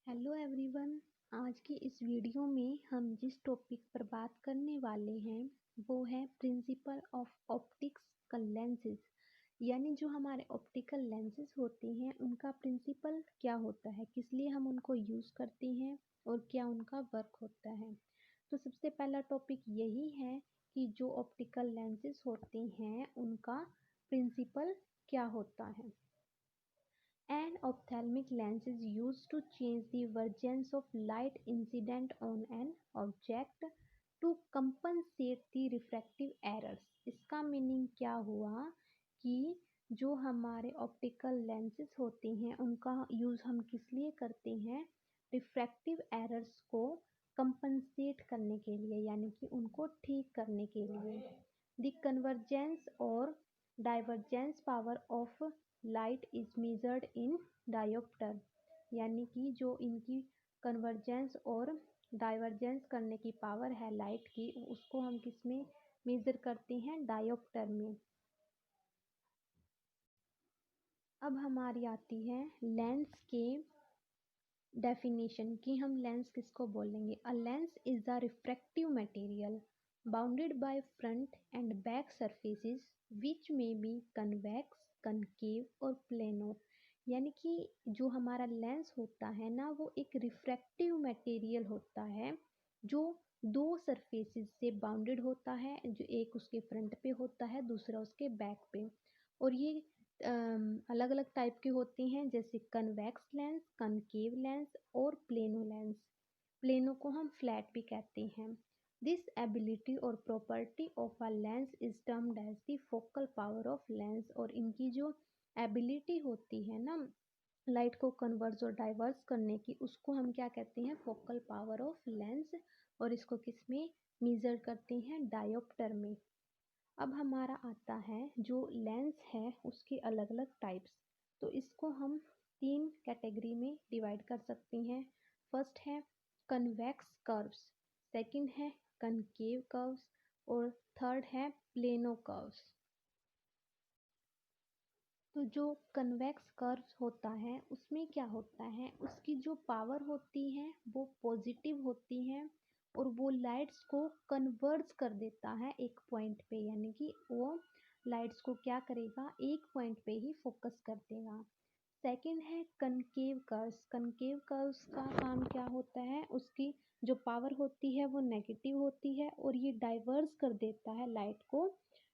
Hello everyone. आज की इस वीडियो में हम जिस टॉपिक पर बात करने वाले हैं वो है प्रिंसिपल ऑफ ऑप्टिकल लेंसेज। यानी जो हमारे ऑप्टिकल लेंसेज होते हैं उनका प्रिंसिपल क्या होता है, किस लिए हम उनको यूज़ करते हैं और क्या उनका वर्क होता है। तो सबसे पहला टॉपिक यही है कि जो ऑप्टिकल लेंसेज होते हैं उनका प्रिंसिपल क्या होता है। An ophthalmic lens is used to change the divergence of light incident on an object to compensate the refractive errors। इसका मीनिंग क्या हुआ कि जो हमारे ऑप्टिकल लेंसेज होते हैं उनका यूज़ हम किस लिए करते हैं, रिफ्रैक्टिव एरर्स को कंपनसेट करने के लिए, यानी कि उनको ठीक करने के लिए। द कन्वर्जेंस और divergence power of light is measured in dioptre. यानी कि जो इनकी कन्वर्जेंस और डाइवर्जेंस करने की पावर है लाइट की, उसको हम किस में मेजर करते हैं, डायोप्टर में। अब हमारी आती है लेंस के डेफिनेशन कि हम लेंस किसको बोलेंगे। A lens is a refractive material bounded by front and back surfaces which may be convex, concave और प्लेनो। यानी कि जो हमारा लेंस होता है ना, वो एक रिफ्रैक्टिव मटेरियल होता है जो दो सरफेसेस से बाउंडेड होता है, जो एक उसके फ्रंट पे होता है, दूसरा उसके बैक पे। और ये अलग अलग टाइप के होते हैं, जैसे कन्वेक्स लेंस, कनकेव लेंस और प्लेनो लेंस। प्लेनो को हम फ्लैट भी कहते हैं। दिस एबिलिटी और property of a lens is termed as the focal power of lens. और इनकी जो एबिलिटी होती है ना लाइट को कन्वर्स और डाइवर्स करने की, उसको हम क्या कहते हैं, फोकल पावर ऑफ लेंस। और इसको किस में मेजर करते हैं, डायोप्टर में। अब हमारा आता है जो लेंस है उसके अलग अलग टाइप्स। तो इसको हम तीन कैटेगरी में डिवाइड कर सकते हैं। फर्स्ट है कन्वेक्स कर्व्स, सेकंड है कनकेव कर्व्स और थर्ड है प्लेनो कर्व्स। तो जो कन्वेक्स कर्व्स होता है उसमें क्या होता है, उसकी जो पावर होती है वो पॉजिटिव होती है और वो लाइट्स को कन्वर्ज कर देता है एक पॉइंट पे। यानी कि वो लाइट्स को क्या करेगा, एक पॉइंट पे ही फोकस कर देगा। सेकंड है कनकेव कर्व्स। कनकेव कर्व्स का काम क्या होता है, उसकी जो पावर होती है वो नेगेटिव होती है और ये डाइवर्स कर देता है लाइट को,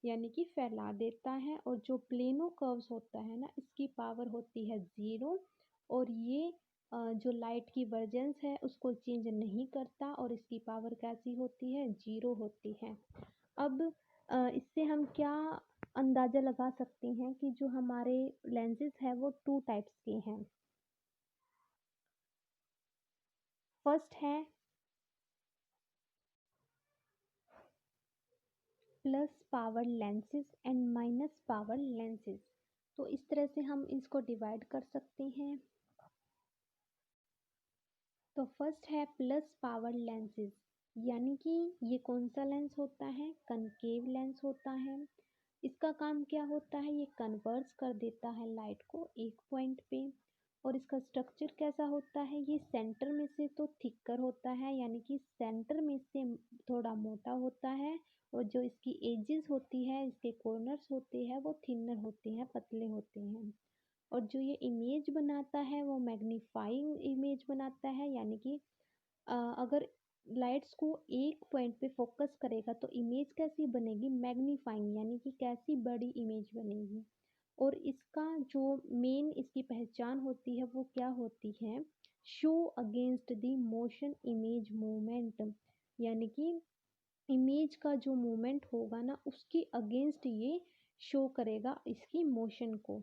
यानी कि फैला देता है। और जो प्लेनो कर्व्स होता है ना, इसकी पावर होती है ज़ीरो और ये जो लाइट की वर्जेंस है उसको चेंज नहीं करता और इसकी पावर कैसी होती है, ज़ीरो होती है। अब इससे हम क्या अंदाज़ा लगा सकते हैं कि जो हमारे लेंसेज है वो टू टाइप्स के हैं। फर्स्ट है plus power lenses and minus power lenses. तो इस तरह से हम इसको डिवाइड कर सकते हैं। तो फर्स्ट है प्लस पावर लेंसेज, यानी कि ये कौन सा लेंस होता है, कनकेव लेंस होता है। इसका काम क्या होता है, ये कन्वर्स कर देता है लाइट को एक पॉइंट पे। और इसका स्ट्रक्चर कैसा होता है, ये सेंटर में से तो थिकर होता है, यानी कि सेंटर में से थोड़ा मोटा होता है और जो इसकी एजेस होती है, इसके कॉर्नर्स होते हैं वो थिनर होते हैं, पतले होते हैं। और जो ये इमेज बनाता है वो मैग्नीफाइंग इमेज बनाता है, यानी कि अगर लाइट्स को एक पॉइंट पे फोकस करेगा तो इमेज कैसी बनेगी, मैग्नीफाइंग, यानी कि कैसी बड़ी इमेज बनेगी। और इसका जो मेन इसकी पहचान होती है वो क्या होती है, show against the motion image movement. यानी कि इमेज का जो मूवमेंट होगा ना उसके अगेंस्ट ये शो करेगा इसकी मोशन को।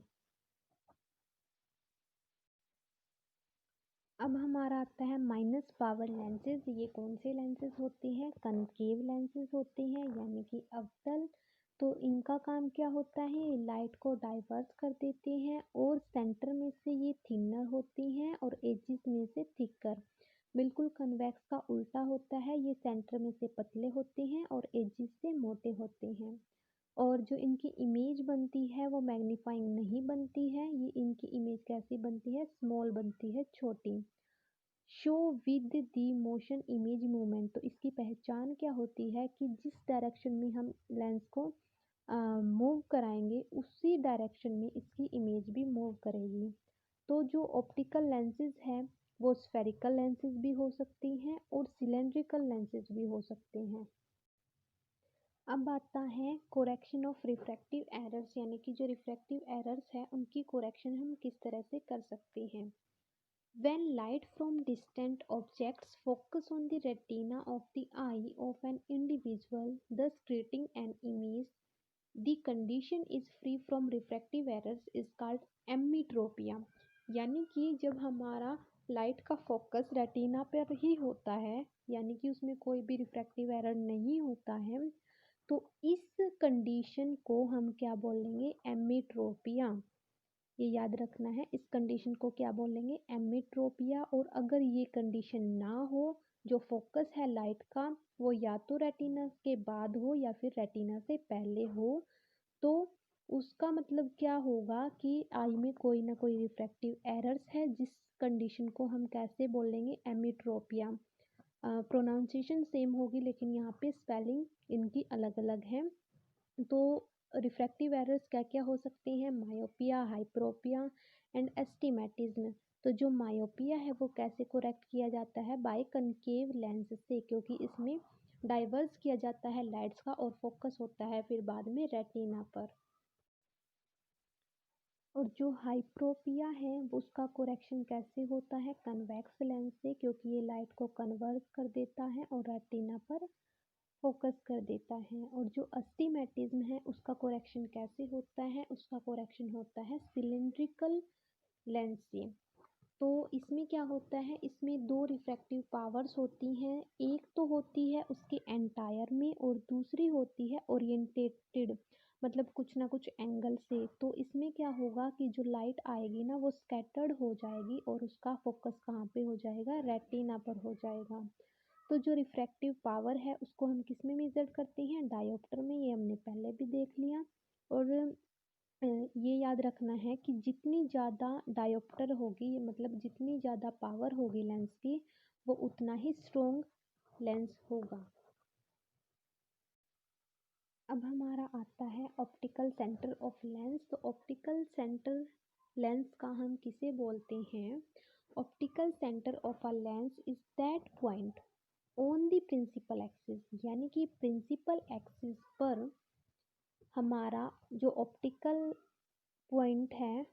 अब हमारा आता है माइनस पावर लेंसेज। ये कौन से लेंसेज होते हैं, कनकेव लेंसेज होते हैं, यानी कि अवतल। तो इनका काम क्या होता है, लाइट को डाइवर्स कर देते हैं और सेंटर में से ये थिनर होती हैं और एजिस में से थिकर। बिल्कुल कन्वेक्स का उल्टा होता है, ये सेंटर में से पतले होते हैं और एजिस से मोटे होते हैं। और जो इनकी इमेज बनती है वो मैग्नीफाइंग नहीं बनती है, ये इनकी इमेज कैसी बनती है, स्मॉल बनती है, छोटी। Show with the motion image movement. तो इसकी पहचान क्या होती है कि जिस डायरेक्शन में हम लेंस को मूव कराएंगे उसी डायरेक्शन में इसकी इमेज भी मूव करेगी। तो जो ऑप्टिकल लेंसेज हैं वो स्फेरिकल लेंसेज भी हो सकती हैं और सिलेंड्रिकल लेंसेज भी हो सकते हैं। अब आता है कोरेक्शन ऑफ रिफ्रैक्टिव एरर्स, यानी कि जो रिफ्रैक्टिव एरर्स है उनकी कोरेक्शन हम किस तरह से कर सकते हैं। When light from distant objects focus on the retina of the eye of an individual, thus creating an image, the condition is free from refractive errors is called एमीट्रोपिया। यानी कि जब हमारा लाइट का फोकस रेटिना पर ही होता है, यानी कि उसमें कोई भी रिफ्रैक्टिव एरर नहीं होता है, तो इस कंडीशन को हम क्या बोलेंगे, एमीट्रोपिया। ये याद रखना है, इस कंडीशन को क्या बोलेंगे, एमीट्रोपिया। और अगर ये कंडीशन ना हो, जो फोकस है लाइट का वो या तो रेटिना के बाद हो या फिर रेटिना से पहले हो, तो उसका मतलब क्या होगा कि आई में कोई ना कोई रिफ्रैक्टिव एरर्स है, जिस कंडीशन को हम कैसे बोलेंगे, एमीट्रोपिया। प्रोनाउंसिएशन सेम होगी लेकिन यहाँ पे स्पेलिंग इनकी अलग अलग है। तो रिफ्रैक्टिव एरर्स क्या क्या हो सकते हैं, मायोपिया, हाइप्रोपिया एंड एस्टिमेटिज्म। तो जो मायोपिया है वो कैसे करेक्ट किया जाता है, बाय कनकेव लेंस से, क्योंकि इसमें डाइवर्स किया जाता है लाइट्स का और फोकस होता है फिर बाद में रेटिना पर। और जो हाइप्रोपिया है वो उसका करेक्शन कैसे होता है, कन्वेक्स लेंस से, क्योंकि ये लाइट को कन्वर्ट कर देता है और रेटिना पर फोकस कर देता है। और जो अस्टिमेटिज्म है उसका करेक्शन कैसे होता है, उसका करेक्शन होता है सिलिंड्रिकल लेंस से। तो इसमें क्या होता है, इसमें दो रिफ्रैक्टिव पावर्स होती हैं, एक तो होती है उसके एंटायर में और दूसरी होती है ओरिएंटेटेड, मतलब कुछ ना कुछ एंगल से। तो इसमें क्या होगा कि जो लाइट आएगी ना वो स्कैटर्ड हो जाएगी और उसका फोकस कहाँ पे हो जाएगा, रेटिना पर हो जाएगा। तो जो रिफ्रैक्टिव पावर है उसको हम किस में मेजर करते हैं, डायोप्टर में, ये हमने पहले भी देख लिया। और ये याद रखना है कि जितनी ज़्यादा डायोप्टर होगी, मतलब जितनी ज़्यादा पावर होगी लेंस की, वो उतना ही स्ट्रोंग लेंस होगा। अब हमारा आता है ऑप्टिकल सेंटर ऑफ लेंस। तो ऑप्टिकल सेंटर लेंस का हम किसे बोलते हैं, optical centre of a lens is that point on the principal axis, यानी कि प्रिंसिपल एक्सिस पर हमारा जो ऑप्टिकल पॉइंट है,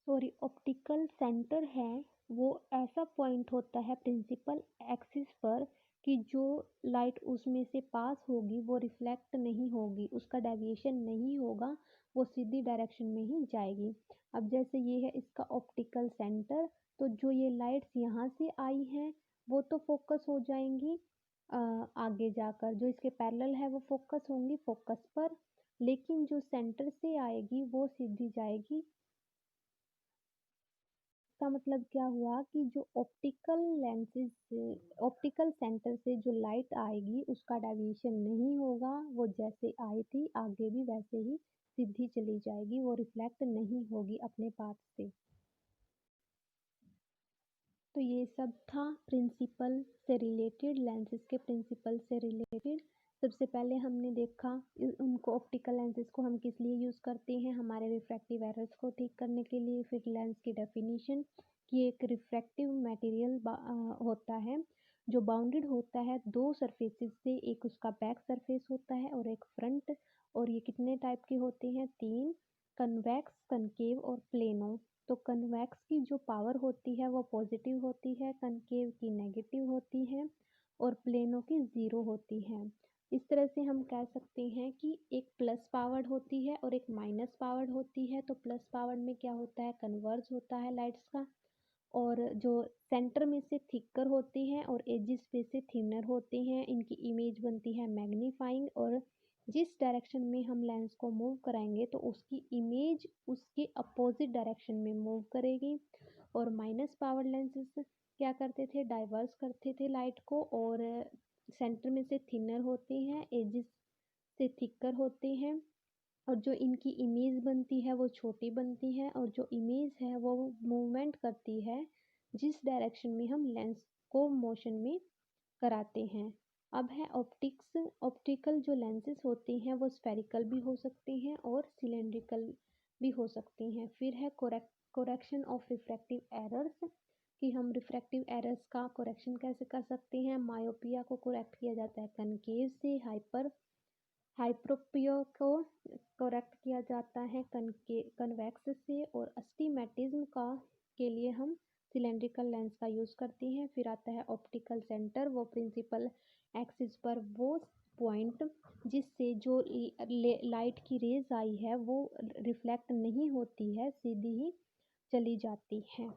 सॉरी ऑप्टिकल सेंटर है, वो ऐसा पॉइंट होता है प्रिंसिपल एक्सिस पर कि जो लाइट उसमें से पास होगी वो रिफ्लेक्ट नहीं होगी, उसका डेविएशन नहीं होगा, वो सीधी डायरेक्शन में ही जाएगी। अब जैसे ये है इसका ऑप्टिकल सेंटर, तो जो ये लाइट्स यहाँ से आई हैं वो तो फोकस हो जाएंगी आगे जाकर, जो इसके पैरेलल है वो फोकस होंगी फोकस पर, लेकिन जो सेंटर से आएगी वो सीधी जाएगी। इसका मतलब क्या हुआ कि जो ऑप्टिकल लेंसेज से, ऑप्टिकल सेंटर से जो लाइट आएगी उसका डेविएशन नहीं होगा, वो जैसे आई थी आगे भी वैसे ही सीधी चली जाएगी, वो रिफ्लेक्ट नहीं होगी अपने पाथ से। तो ये सब था प्रिंसिपल से रिलेटेड, लेंसेज के प्रिंसिपल से रिलेटेड। सबसे पहले हमने देखा उनको ऑप्टिकल लेंसेज को हम किस लिए यूज़ करते हैं, हमारे रिफ्रैक्टिव एरर्स को ठीक करने के लिए। फिर लेंस की डेफिनेशन कि एक रिफ्रैक्टिव मटेरियल होता है जो बाउंडेड होता है दो सरफेसेस से, एक उसका बैक सरफेस होता है और एक फ्रंट। और ये कितने टाइप के होते हैं, तीन, कन्वेक्स, कनकेव और प्लेनो। तो कन्वेक्स की जो पावर होती है वो पॉजिटिव होती है, कनकेव की नेगेटिव होती है और प्लेनो की ज़ीरो होती है। इस तरह से हम कह सकते हैं कि एक प्लस पावर्ड होती है और एक माइनस पावर्ड होती है। तो प्लस पावर्ड में क्या होता है, कन्वर्ज होता है लाइट्स का, और जो सेंटर में से थिकर होती हैं और एजिस पे से थिनर होते हैं, इनकी इमेज बनती है मैग्नीफाइंग, और जिस डायरेक्शन में हम लेंस को मूव कराएंगे तो उसकी इमेज उसके अपोजिट डायरेक्शन में मूव करेगी। और माइनस पावर लेंसेज क्या करते थे, डाइवर्स करते थे लाइट को, और सेंटर में से थिनर होते हैं, एजिस से थिकर होते हैं, और जो इनकी इमेज बनती है वो छोटी बनती है, और जो इमेज है वो मूवमेंट करती है जिस डायरेक्शन में हम लेंस को मोशन में कराते हैं। अब है ऑप्टिक्स। ऑप्टिकल जो लेंसेज होती हैं वो स्फेरिकल भी हो सकती हैं और सिलेंड्रिकल भी हो सकती हैं। फिर है कोरेक्शन ऑफ रिफ्रैक्टिव एरर्स, कि हम रिफ्रैक्टिव एरर्स का कोरेक्शन कैसे कर सकते हैं। मायोपिया को करेक्ट किया जाता है कनकेव से, हाइप्रोपिया को करेक्ट किया जाता है कन्वेक्स से, और अस्टिमेटिज्म का के लिए हम सिलेंड्रिकल लेंस का यूज़ करते हैं। फिर आता है ऑप्टिकल सेंटर, वो प्रिंसिपल एक्सिस पर वो पॉइंट जिससे जो लाइट की रेज आई है वो रिफ्लेक्ट नहीं होती है, सीधी ही चली जाती है।